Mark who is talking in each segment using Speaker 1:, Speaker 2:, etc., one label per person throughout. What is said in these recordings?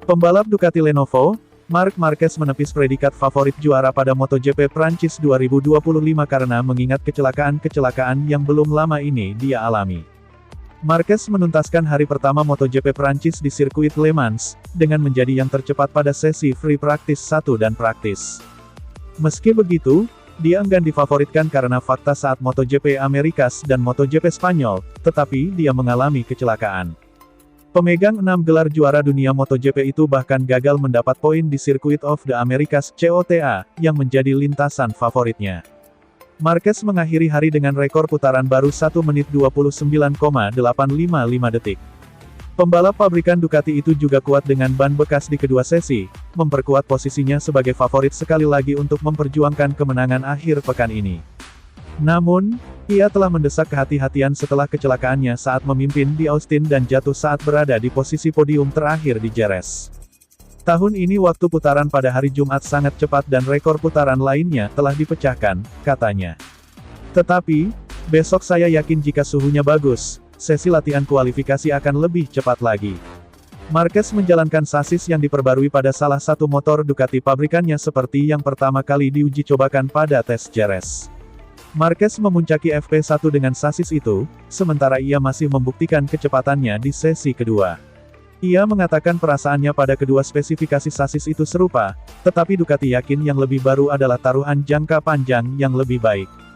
Speaker 1: Pembalap Ducati Lenovo, Marc Marquez menepis predikat favorit juara pada MotoGP Prancis 2025 karena mengingat kecelakaan-kecelakaan yang belum lama ini dia alami. Marquez menuntaskan hari pertama MotoGP Prancis di sirkuit Le Mans, dengan menjadi yang tercepat pada sesi free practice 1 dan praktis. Meski begitu, dia enggan difavoritkan karena fakta saat MotoGP Amerikas dan MotoGP Spanyol, tetapi dia mengalami kecelakaan. Pemegang 6 gelar juara dunia MotoGP itu bahkan gagal mendapat poin di Circuit of the Americas (COTA), yang menjadi lintasan favoritnya. Marquez mengakhiri hari dengan rekor putaran baru 1 menit 29,855 detik. Pembalap pabrikan Ducati itu juga kuat dengan ban bekas di kedua sesi, memperkuat posisinya sebagai favorit sekali lagi untuk memperjuangkan kemenangan akhir pekan ini. Namun, ia telah mendesak kehati-hatian setelah kecelakaannya saat memimpin di Austin dan jatuh saat berada di posisi podium terakhir di Jerez. Tahun ini waktu putaran pada hari Jumat sangat cepat dan rekor putaran lainnya telah dipecahkan, katanya. Tetapi, besok saya yakin jika suhunya bagus, sesi latihan kualifikasi akan lebih cepat lagi. Marquez menjalankan sasis yang diperbarui pada salah satu motor Ducati pabrikannya seperti yang pertama kali diuji cobakan pada tes Jerez. Marquez memuncaki FP1 dengan sasis itu, sementara ia masih membuktikan kecepatannya di sesi kedua. Ia mengatakan perasaannya pada kedua spesifikasi sasis itu serupa, tetapi Ducati yakin yang lebih baru adalah taruhan jangka panjang yang lebih baik.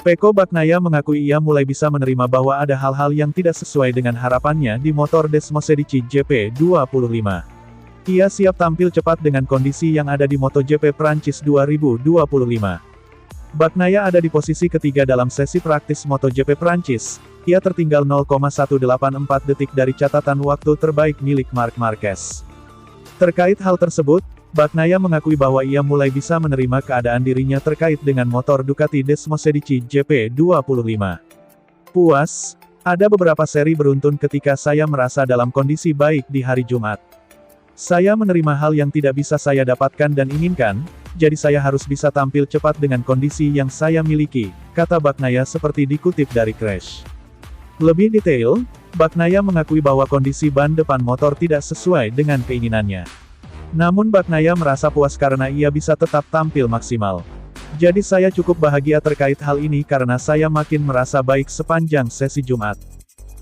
Speaker 1: Pecco Bagnaia mengakui ia mulai bisa menerima bahwa ada hal-hal yang tidak sesuai dengan harapannya di motor Desmosedici GP25. Ia siap tampil cepat dengan kondisi yang ada di MotoGP Prancis 2025. Bagnaia ada di posisi ketiga dalam sesi praktis MotoGP Prancis. Ia tertinggal 0,184 detik dari catatan waktu terbaik milik Marc Marquez. Terkait hal tersebut, Bagnaia mengakui bahwa ia mulai bisa menerima keadaan dirinya terkait dengan motor Ducati Desmosedici GP25. Puas, ada beberapa seri beruntun ketika saya merasa dalam kondisi baik di hari Jumat. Saya menerima hal yang tidak bisa saya dapatkan dan inginkan, jadi saya harus bisa tampil cepat dengan kondisi yang saya miliki, kata Bagnaia seperti dikutip dari Crash. Lebih detail, Bagnaia mengakui bahwa kondisi ban depan motor tidak sesuai dengan keinginannya. Namun Bagnaia merasa puas karena ia bisa tetap tampil maksimal. Jadi saya cukup bahagia terkait hal ini karena saya makin merasa baik sepanjang sesi Jumat.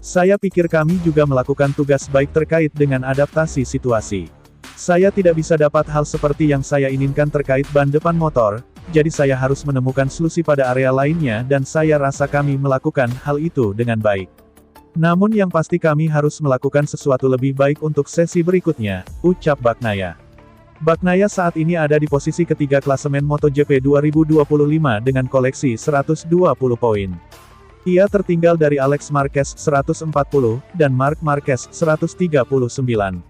Speaker 1: Saya pikir kami juga melakukan tugas baik terkait dengan adaptasi situasi. Saya tidak bisa dapat hal seperti yang saya inginkan terkait ban depan motor, jadi saya harus menemukan solusi pada area lainnya dan saya rasa kami melakukan hal itu dengan baik. Namun yang pasti kami harus melakukan sesuatu lebih baik untuk sesi berikutnya, ucap Bagnaia. Bagnaia saat ini ada di posisi ketiga klasemen MotoGP 2025 dengan koleksi 120 poin. Ia tertinggal dari Alex Marquez 140, dan Marc Marquez 139.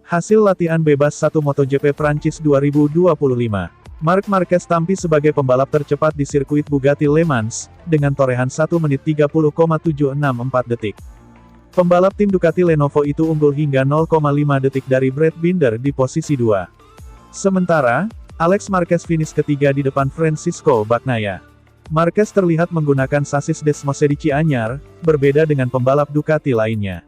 Speaker 1: Hasil latihan bebas 1 MotoGP Prancis 2025. Marc Marquez tampil sebagai pembalap tercepat di sirkuit Bugatti Le Mans, dengan torehan 1 menit 30,764 detik. Pembalap tim Ducati Lenovo itu unggul hingga 0,5 detik dari Brad Binder di posisi 2. Sementara, Alex Marquez finish ketiga di depan Francisco Bagnaia. Marquez terlihat menggunakan sasis Desmosedici anyar, berbeda dengan pembalap Ducati lainnya.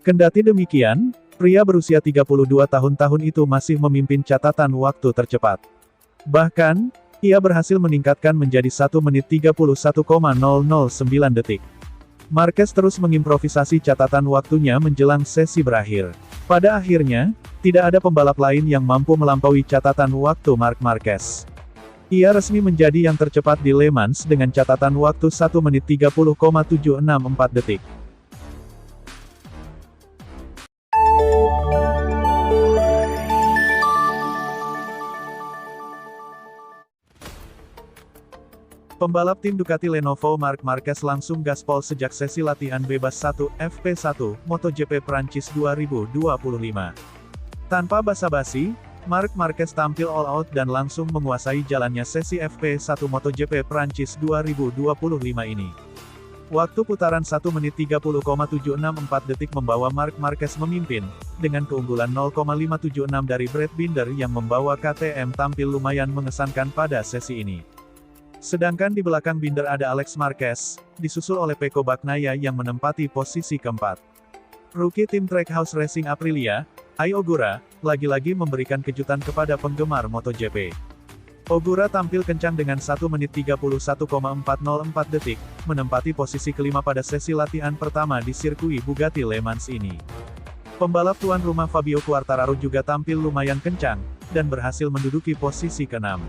Speaker 1: Kendati demikian, pria berusia 32 tahun itu masih memimpin catatan waktu tercepat. Bahkan, ia berhasil meningkatkan menjadi 1 menit 31,009 detik. Marquez terus mengimprovisasi catatan waktunya menjelang sesi berakhir. Pada akhirnya, tidak ada pembalap lain yang mampu melampaui catatan waktu Marc Marquez. Ia resmi menjadi yang tercepat di Le Mans dengan catatan waktu 1 menit 30,764 detik. Pembalap tim Ducati Lenovo Marc Marquez langsung gaspol sejak sesi latihan bebas 1, FP1, MotoGP Prancis 2025. Tanpa basa-basi, Marc Marquez tampil all out dan langsung menguasai jalannya sesi FP1 MotoGP Prancis 2025 ini. Waktu putaran 1 menit 30,764 detik membawa Marc Marquez memimpin, dengan keunggulan 0,576 dari Brad Binder yang membawa KTM tampil lumayan mengesankan pada sesi ini. Sedangkan di belakang Binder ada Alex Marquez, disusul oleh Pecco Bagnaia yang menempati posisi keempat. Rookie tim Trackhouse Racing Aprilia, Ai Ogura, lagi-lagi memberikan kejutan kepada penggemar MotoGP. Ogura tampil kencang dengan 1 menit 31,404 detik, menempati posisi kelima pada sesi latihan pertama di sirkuit Bugatti Le Mans ini. Pembalap tuan rumah Fabio Quartararo juga tampil lumayan kencang, dan berhasil menduduki posisi ke-6.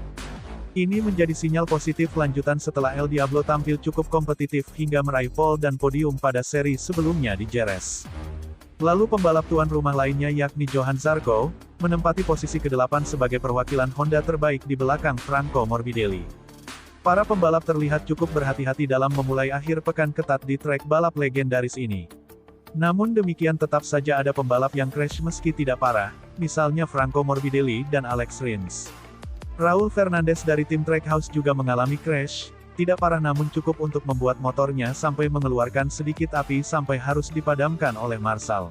Speaker 1: Ini menjadi sinyal positif lanjutan setelah El Diablo tampil cukup kompetitif hingga meraih pole dan podium pada seri sebelumnya di Jerez. Lalu pembalap tuan rumah lainnya yakni Johann Zarco, menempati posisi ke-8 sebagai perwakilan Honda terbaik di belakang Franco Morbidelli. Para pembalap terlihat cukup berhati-hati dalam memulai akhir pekan ketat di trek balap legendaris ini. Namun demikian tetap saja ada pembalap yang crash meski tidak parah, misalnya Franco Morbidelli dan Alex Rins. Raul Fernandez dari tim Trackhouse juga mengalami crash, tidak parah namun cukup untuk membuat motornya sampai mengeluarkan sedikit api sampai harus dipadamkan oleh marshal.